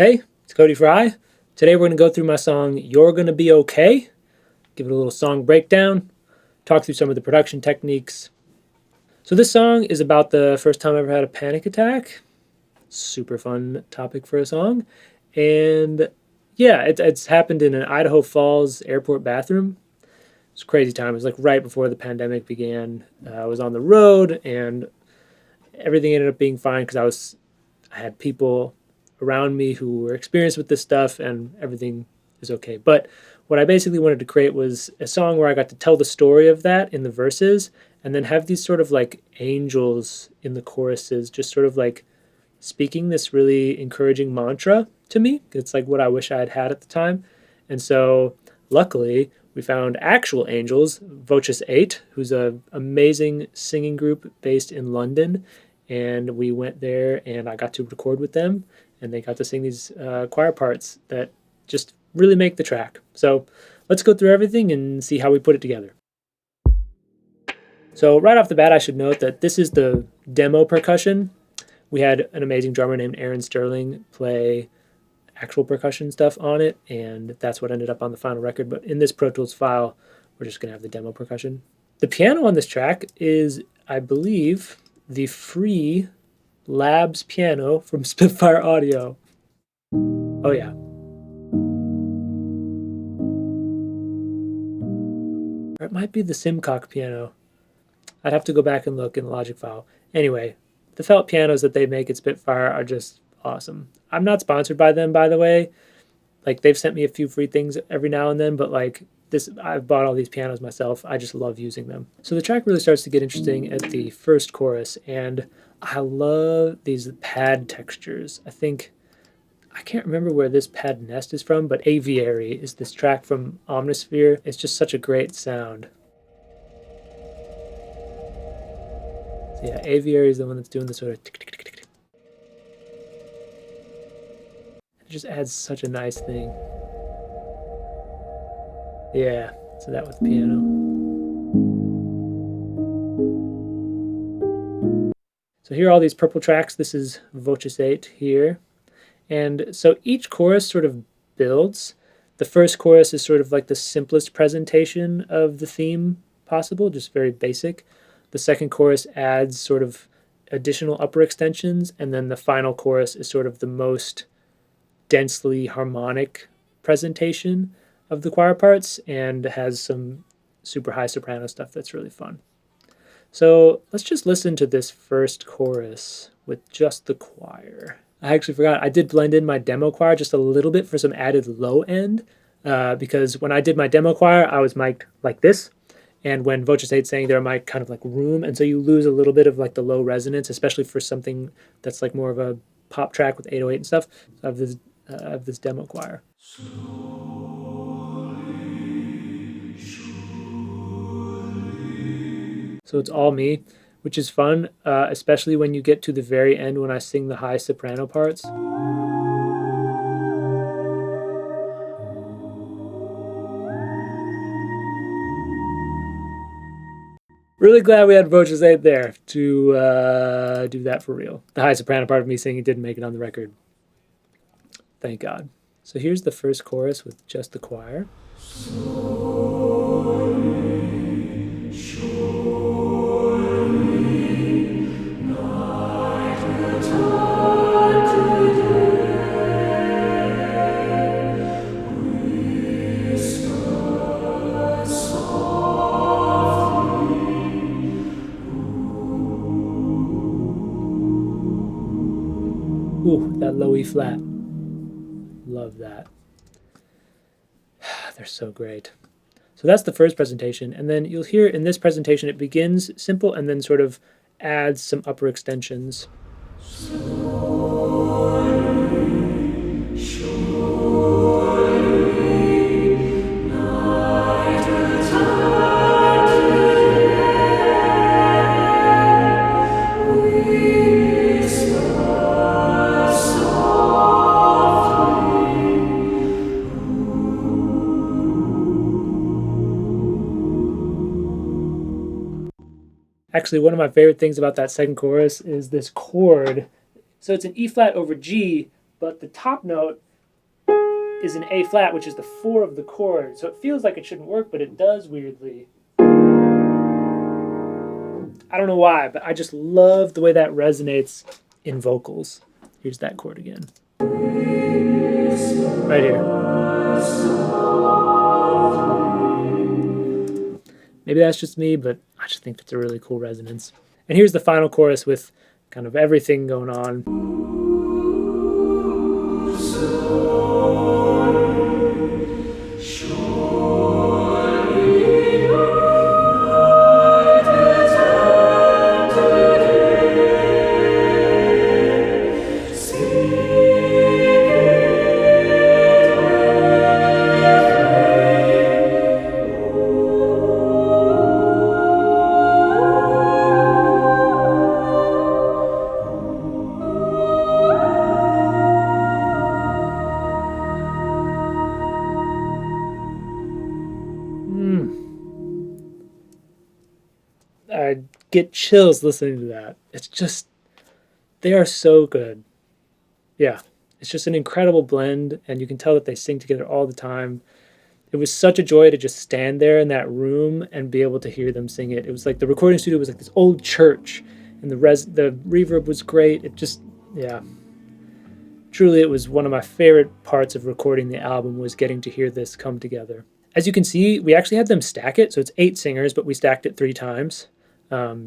Hey, it's Cody Fry. Today we're going to go through my song You're Gonna Be Okay, give it a little song breakdown, talk through some of the production techniques. So this song is about the first time I ever had a panic attack. Super fun topic for a song. And yeah, it's happened in an Idaho Falls airport bathroom. It's a crazy time. It was like right before the pandemic began. I was on the road and everything ended up being fine because I had people around me who were experienced with this stuff and everything is okay. But what I basically wanted to create was a song where I got to tell the story of that in the verses and then have these sort of like angels in the choruses, just sort of like speaking this really encouraging mantra to me. It's like what I wish I had had at the time. And so luckily we found actual angels, Voces 8, who's an amazing singing group based in London. And we went there and I got to record with them and they got to sing these choir parts that just really make the track. So let's go through everything and see how we put it together. So right off the bat, I should note that this is the demo percussion. We had an amazing drummer named Aaron Sterling play actual percussion stuff on it, and that's what ended up on the final record. But in this Pro Tools file, we're just going to have the demo percussion. The piano on this track is, I believe, the free Labs piano from Spitfire Audio. Oh yeah. Or it might be the Simcock piano. I'd have to go back and look in the Logic file. Anyway, the felt pianos that they make at Spitfire are just awesome. I'm not sponsored by them, by the way. Like, they've sent me a few free things every now and then, but like this, I've bought all these pianos myself. I just love using them. So the track really starts to get interesting at the first chorus, and I love these pad textures. I can't remember where this pad nest is from, but Aviary is this track from Omnisphere. It's just such a great sound. So yeah, Aviary is the one that's doing the sort of tick, tick, tick, tick. It just adds such a nice thing. Yeah, so that with piano. So here are all these purple tracks. This is Voces 8 here. And so each chorus sort of builds. The first chorus is sort of like the simplest presentation of the theme possible, just very basic. The second chorus adds sort of additional upper extensions, and then the final chorus is sort of the most densely harmonic presentation of the choir parts and has some super high soprano stuff that's really fun. So let's just listen to this first chorus with just the choir. I actually forgot, I did blend in my demo choir just a little bit for some added low end because when I did my demo choir, I was mic'd like this. And when Voces 8 sang, they're mic'd kind of like room. And so you lose a little bit of like the low resonance, especially for something that's like more of a pop track with 808 and stuff. So I have this demo choir. So it's all me, which is fun, especially when you get to the very end when I sing the high soprano parts. Really glad we had Voces 8 there to do that for real. The high soprano part of me singing didn't make it on the record. Thank God. So here's the first chorus with just the choir. Ooh, that low E flat. Love that. They're so great. So that's the first presentation. And then you'll hear in this presentation, it begins simple and then sort of adds some upper extensions. Actually, one of my favorite things about that second chorus is this chord. So it's an E flat over G, but the top note is an A flat, which is the 4 of the chord. So it feels like it shouldn't work, but it does weirdly. I don't know why, but I just love the way that resonates in vocals. Here's that chord again. Right here. Maybe that's just me, but I just think that's a really cool resonance. And here's the final chorus with kind of everything going on. I get chills listening to that. It's just, they are so good. Yeah, it's just an incredible blend, and you can tell that they sing together all the time. It was such a joy to just stand there in that room and be able to hear them sing it. It was like the recording studio was like this old church, and the reverb was great. It just, yeah. Truly, it was one of my favorite parts of recording the album, was getting to hear this come together. As you can see, we actually had them stack it, so it's 8 singers, but we stacked it 3 times,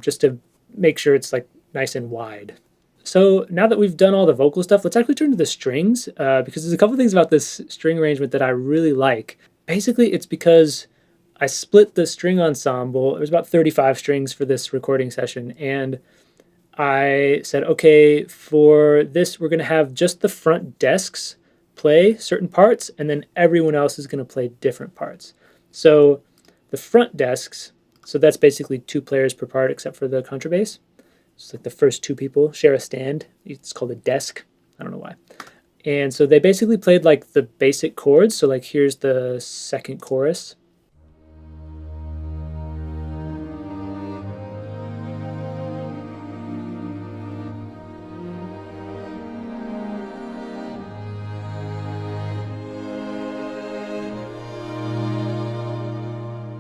just to make sure it's like nice and wide. So now that we've done all the vocal stuff, let's actually turn to the strings, because there's a couple things about this string arrangement that I really like. Basically, it's because I split the string ensemble. There was about 35 strings for this recording session, and I said, okay, for this, we're going to have just the front desks play certain parts, and then everyone else is going to play different parts. So the front desks, so that's basically 2 players per part except for the contrabass. It's like the first 2 people share a stand. It's called a desk. I don't know why. And so they basically played like the basic chords. So like here's the second chorus.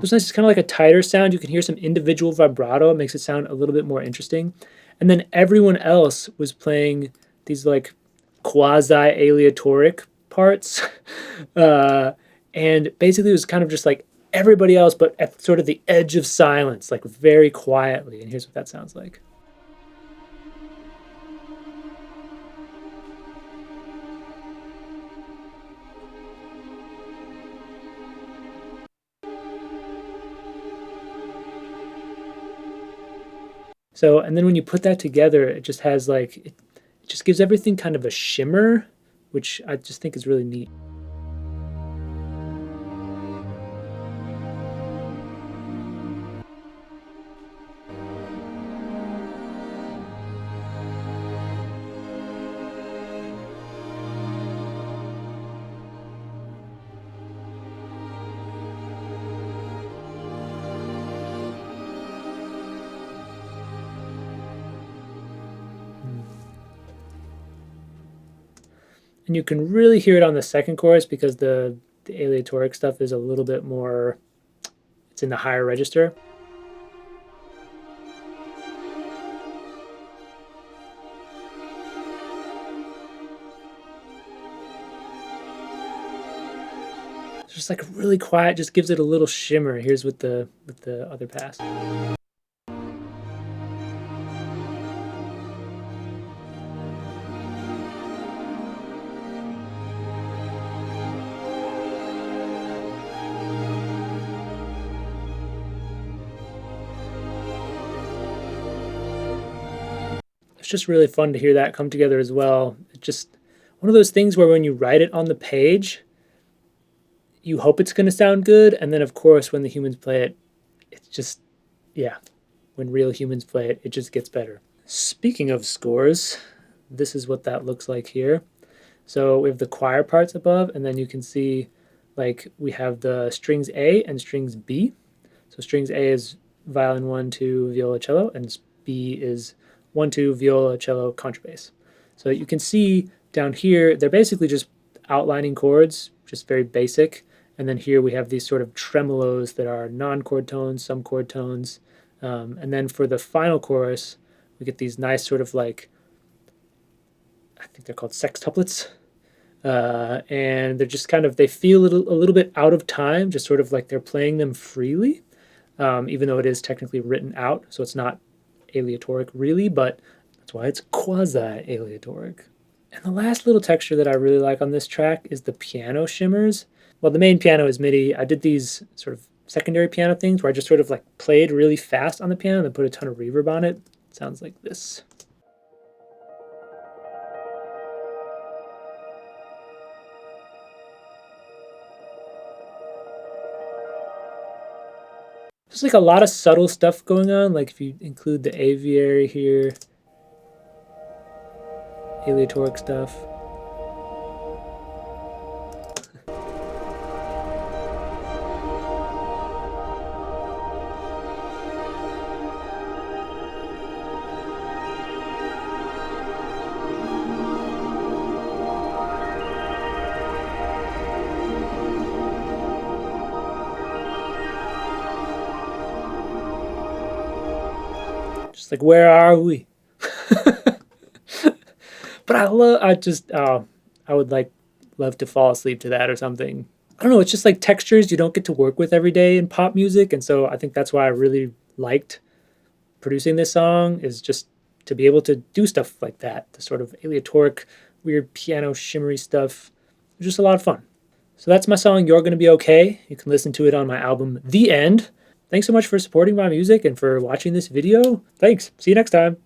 It's nice. It's kind of like a tighter sound. You can hear some individual vibrato. It makes it sound a little bit more interesting. And then everyone else was playing these like quasi-aleatoric parts. And basically it was kind of just like everybody else, but at sort of the edge of silence, like very quietly. And here's what that sounds like. So, and then when you put that together, it just has like, it just gives everything kind of a shimmer, which I just think is really neat. And you can really hear it on the second chorus because the aleatoric stuff is a little bit more, it's in the higher register. It's just like really quiet, just gives it a little shimmer. Here's with the other pass. It's just really fun to hear that come together as well. It's just one of those things where when you write it on the page, you hope it's going to sound good, and then of course when the humans play it, it's just, yeah, when real humans play it, it just gets better. Speaking of scores, this is what that looks like here. So we have the choir parts above, and then you can see like we have the strings A and strings B. So strings A is violin 1, 2, viola, cello, and B is 1, 2, viola, cello, contrabass. So you can see down here, they're basically just outlining chords, just very basic. And then here we have these sort of tremolos that are non-chord tones, some chord tones. And then for the final chorus, we get these nice sort of like, I think they're called sextuplets. And they're just kind of, they feel a little bit out of time, just sort of like they're playing them freely, even though it is technically written out. So it's not aleatoric really, but that's why it's quasi-aleatoric. And the last little texture that I really like on this track is the piano shimmers. Well, the main piano is MIDI. I did these sort of secondary piano things where I just sort of like played really fast on the piano and then put a ton of reverb on it. It sounds like this. There's like a lot of subtle stuff going on, like if you include the aviary here, aleatoric stuff. Just like, where are we? But I would like love to fall asleep to that or something. I don't know, it's just like textures you don't get to work with every day in pop music. And so I think that's why I really liked producing this song, is just to be able to do stuff like that. The sort of aleatoric, weird piano shimmery stuff. It was just a lot of fun. So that's my song, You're Gonna Be Okay. You can listen to it on my album, The End. Thanks so much for supporting my music and for watching this video. Thanks. See you next time.